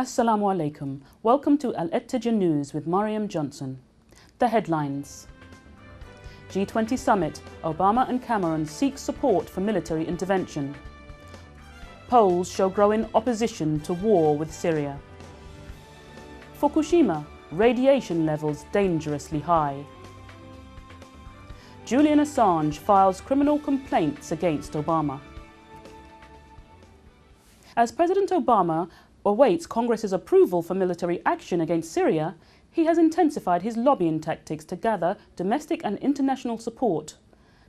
Assalamu alaikum. Welcome to AlETEJAH News with Mariam Johnson. The headlines. G20 Summit, Obama and Cameron seek support for military intervention. Polls show growing opposition to war with Syria. Fukushima, radiation levels dangerously high. Julian Assange files criminal complaints against Obama. As President Obama awaits Congress's approval for military action against Syria, he has intensified his lobbying tactics to gather domestic and international support.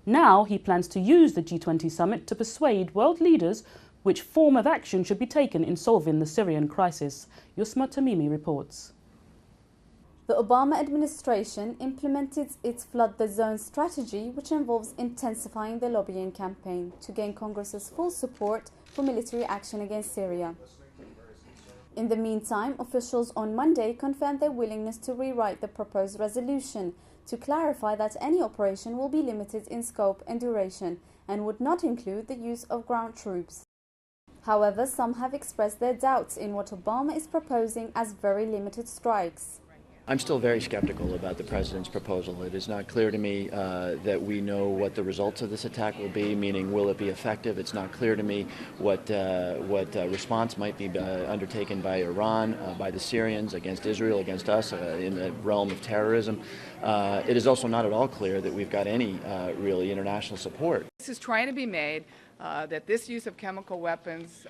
Now he plans to use the G20 summit to persuade world leaders which form of action should be taken in solving the Syrian crisis. Yusma Tamimi reports. The Obama administration implemented its Flood the Zone strategy, which involves intensifying the lobbying campaign to gain Congress's full support for military action against Syria. In the meantime, officials on Monday confirmed their willingness to rewrite the proposed resolution to clarify that any operation will be limited in scope and duration and would not include the use of ground troops. However, some have expressed their doubts in what Obama is proposing as very limited strikes. I'm still very skeptical about the president's proposal. It is not clear to me that we know what the results of this attack will be, meaning will it be effective? It's not clear to me what response might be undertaken by Iran, by the Syrians, against Israel, against us in the realm of terrorism. It is also not at all clear that we've got any really international support. This is trying to be made that this use of chemical weapons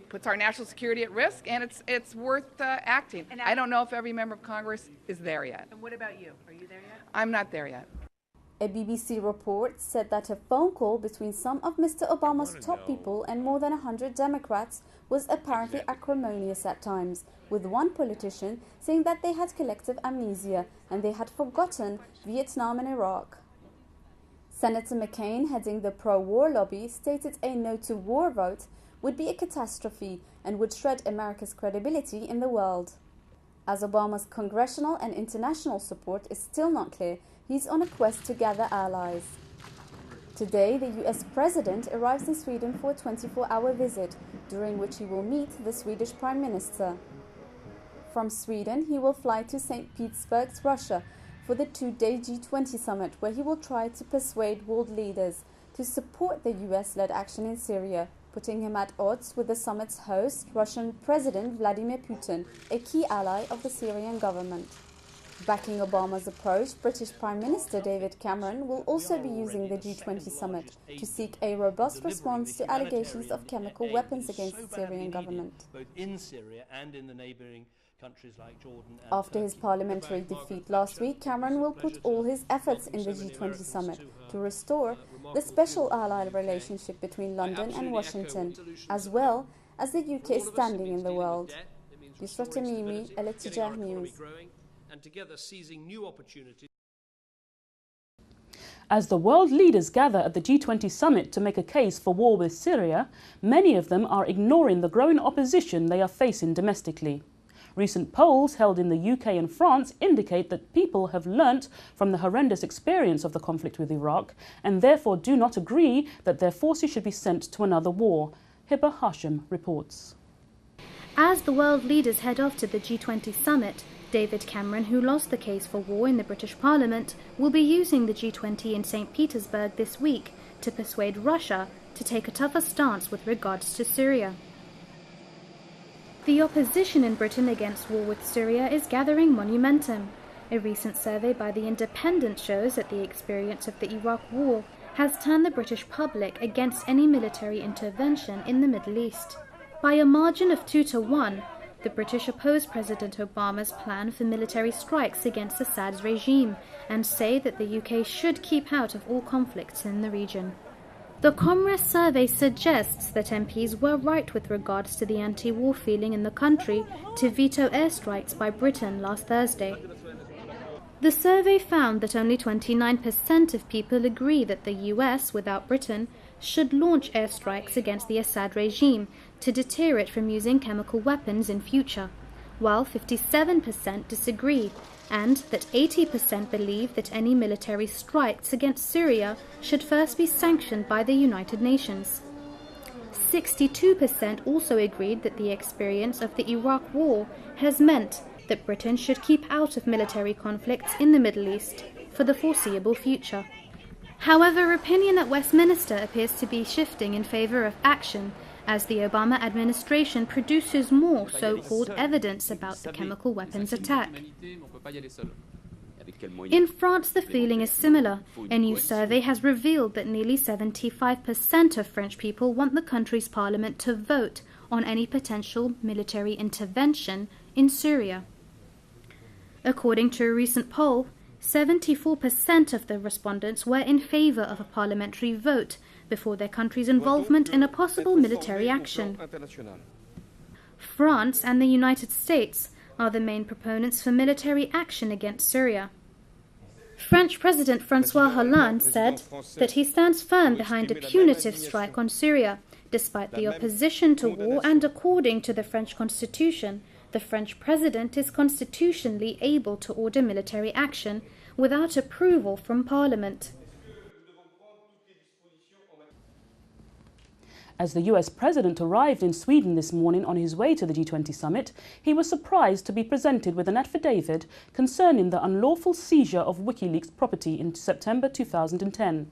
puts our national security at risk, and it's worth acting. I don't know if every member of Congress is there yet. And what about you? Are you there yet? I'm not there yet. A BBC report said that a phone call between some of Mr. Obama's top people and more than 100 Democrats was apparently acrimonious at times, with one politician saying that they had collective amnesia and they had forgotten Vietnam and Iraq. Senator McCain, heading the pro-war lobby, stated a no-to-war vote would be a catastrophe and would shred America's credibility in the world. As Obama's congressional and international support is still not clear, he's on a quest to gather allies. Today, the US president arrives in Sweden for a 24-hour visit, during which he will meet the Swedish Prime Minister. From Sweden, he will fly to St. Petersburg, Russia, for the two-day G20 summit, where he will try to persuade world leaders to support the US-led action in Syria, putting him at odds with the summit's host, Russian President Vladimir Putin, a key ally of the Syrian government. Backing Obama's approach, British Prime Minister David Cameron will also be using the G20 summit to seek a robust response to allegations of chemical weapons against the Syrian government. After his parliamentary defeat last week, Cameron will put all his efforts in the G20 summit to restore the special allied relationship between London and Washington, as well as the UK's standing in the world. Yusra Tamimi, AlETEJAH News. As the world leaders gather at the G20 summit to make a case for war with Syria, many of them are ignoring the growing opposition they are facing domestically. Recent polls held in the UK and France indicate that people have learnt from the horrendous experience of the conflict with Iraq and therefore do not agree that their forces should be sent to another war. Hibba Hashim reports. As the world leaders head off to the G20 summit, David Cameron, who lost the case for war in the British Parliament, will be using the G20 in St. Petersburg this week to persuade Russia to take a tougher stance with regards to Syria. The opposition in Britain against war with Syria is gathering momentum. A recent survey by The Independent shows that the experience of the Iraq war has turned the British public against any military intervention in the Middle East. By a margin of 2-1, the British oppose President Obama's plan for military strikes against Assad's regime and say that the UK should keep out of all conflicts in the region. The Comrest survey suggests that MPs were right with regards to the anti-war feeling in the country to veto airstrikes by Britain last Thursday. The survey found that only 29% of people agree that the US, without Britain, should launch airstrikes against the Assad regime to deter it from using chemical weapons in future, while 57% disagree, and that 80% believe that any military strikes against Syria should first be sanctioned by the United Nations. 62% also agreed that the experience of the Iraq War has meant that Britain should keep out of military conflicts in the Middle East for the foreseeable future. However, opinion at Westminster appears to be shifting in favour of action as the Obama administration produces more so-called evidence about the chemical weapons attack. In France, the feeling is similar. A new survey has revealed that nearly 75% of French people want the country's parliament to vote on any potential military intervention in Syria. According to a recent poll, 74% of the respondents were in favour of a parliamentary vote before their country's involvement in a possible military action. France and the United States are the main proponents for military action against Syria. French President François Hollande said that he stands firm behind a punitive strike on Syria, despite the opposition to war, and according to the French constitution, the French president is constitutionally able to order military action without approval from Parliament. As the US president arrived in Sweden this morning on his way to the G20 summit, he was surprised to be presented with an affidavit concerning the unlawful seizure of WikiLeaks property in September 2010.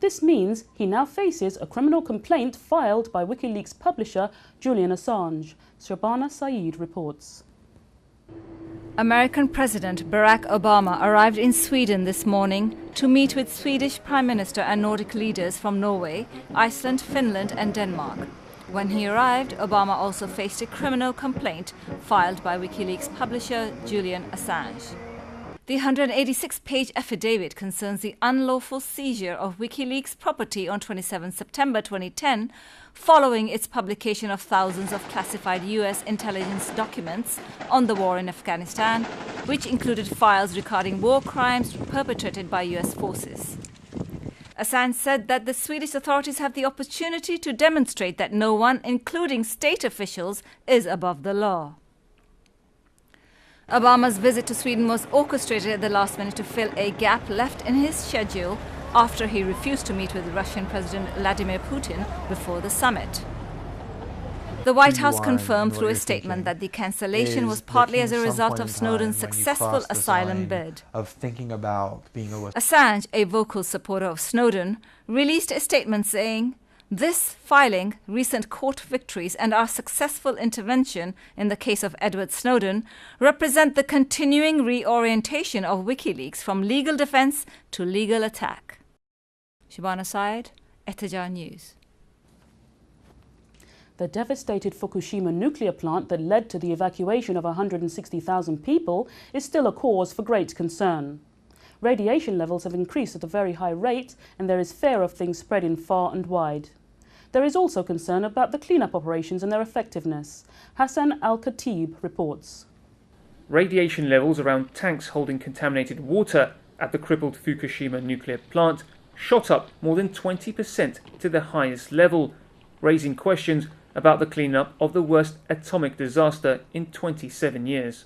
This means he now faces a criminal complaint filed by WikiLeaks publisher Julian Assange. Shabana Saeed reports. American President Barack Obama arrived in Sweden this morning to meet with Swedish Prime Minister and Nordic leaders from Norway, Iceland, Finland and Denmark. When he arrived, Obama also faced a criminal complaint filed by WikiLeaks publisher Julian Assange. The 186-page affidavit concerns the unlawful seizure of WikiLeaks property on 27 September 2010, following its publication of thousands of classified US intelligence documents on the war in Afghanistan, which included files regarding war crimes perpetrated by US forces. Assange said that the Swedish authorities have the opportunity to demonstrate that no one, including state officials, is above the law. Obama's visit to Sweden was orchestrated at the last minute to fill a gap left in his schedule after he refused to meet with Russian President Vladimir Putin before the summit. The White House confirmed through a statement that the cancellation was partly as a result of Snowden's successful asylum bid. Assange, a vocal supporter of Snowden, released a statement saying, "This filing, recent court victories and our successful intervention in the case of Edward Snowden represent the continuing reorientation of WikiLeaks from legal defense to legal attack." Shabana Saeed, AlETEJAH News. The devastated Fukushima nuclear plant that led to the evacuation of 160,000 people is still a cause for great concern. Radiation levels have increased at a very high rate, and there is fear of things spreading far and wide. There is also concern about the cleanup operations and their effectiveness. Hassan Al-Khatib reports. Radiation levels around tanks holding contaminated water at the crippled Fukushima nuclear plant shot up more than 20% to the highest level, raising questions about the cleanup of the worst atomic disaster in 27 years.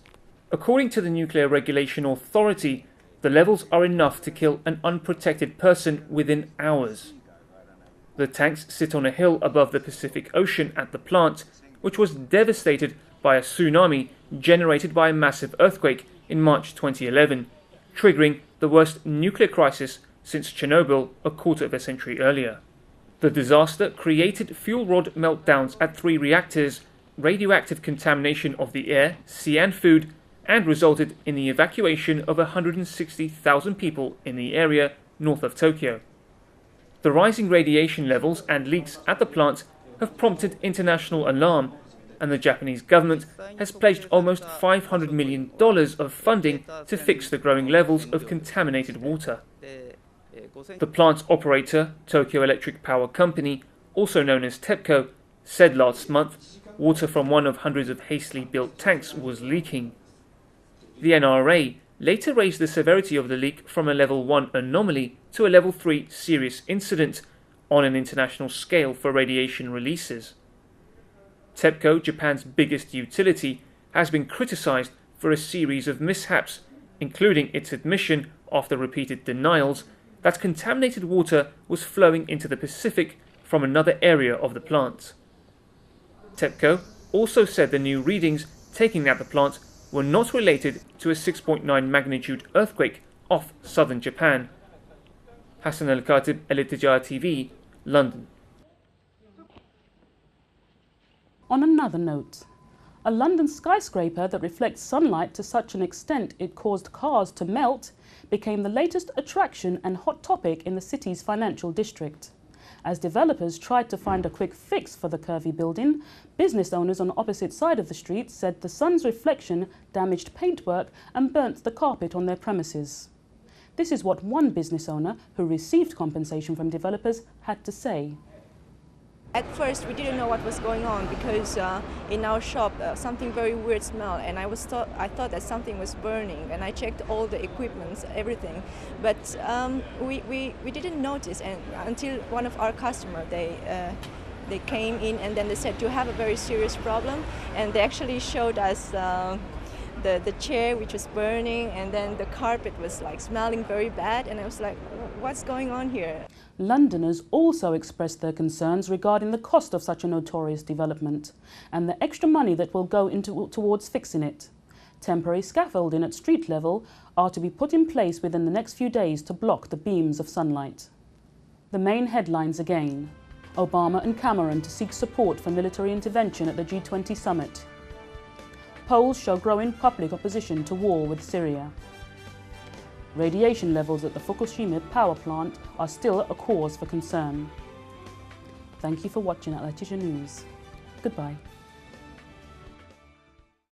According to the Nuclear Regulation Authority, the levels are enough to kill an unprotected person within hours. The tanks sit on a hill above the Pacific Ocean at the plant, which was devastated by a tsunami generated by a massive earthquake in March 2011, triggering the worst nuclear crisis since Chernobyl a quarter of a century earlier. The disaster created fuel rod meltdowns at 3 reactors, radioactive contamination of the air, sea and food, and resulted in the evacuation of 160,000 people in the area north of Tokyo. The rising radiation levels and leaks at the plant have prompted international alarm, and the Japanese government has pledged almost $500 million of funding to fix the growing levels of contaminated water. The plant's operator, Tokyo Electric Power Company, also known as TEPCO, said last month water from one of hundreds of hastily built tanks was leaking. The NRA later raised the severity of the leak from a level 1 anomaly to a level 3 serious incident on an international scale for radiation releases. TEPCO, Japan's biggest utility, has been criticized for a series of mishaps, including its admission, after repeated denials, that contaminated water was flowing into the Pacific from another area of the plant. TEPCO also said the new readings taken at the plant were not related to a 6.9 magnitude earthquake off southern Japan. Hassan Al-Khatib, AlETEJAH TV, London. On another note, a London skyscraper that reflects sunlight to such an extent it caused cars to melt became the latest attraction and hot topic in the city's financial district. As developers tried to find a quick fix for the curvy building, business owners on the opposite side of the street said the sun's reflection damaged paintwork and burnt the carpet on their premises. This is what one business owner, who received compensation from developers, had to say. At first, we didn't know what was going on because in our shop something very weird smelled, and I thought that something was burning, and I checked all the equipment, everything, but we didn't notice, and until one of our customers they came in and then they said you have a very serious problem, and they actually showed us the chair which was burning, and then the carpet was like smelling very bad, and I was like, what's going on here? Londoners also expressed their concerns regarding the cost of such a notorious development and the extra money that will go towards fixing it. Temporary scaffolding at street level are to be put in place within the next few days to block the beams of sunlight. The main headlines again. Obama and Cameron to seek support for military intervention at the G20 summit. Polls show growing public opposition to war with Syria. Radiation levels at the Fukushima power plant are still a cause for concern. Thank you for watching AlETEJAH News. Goodbye.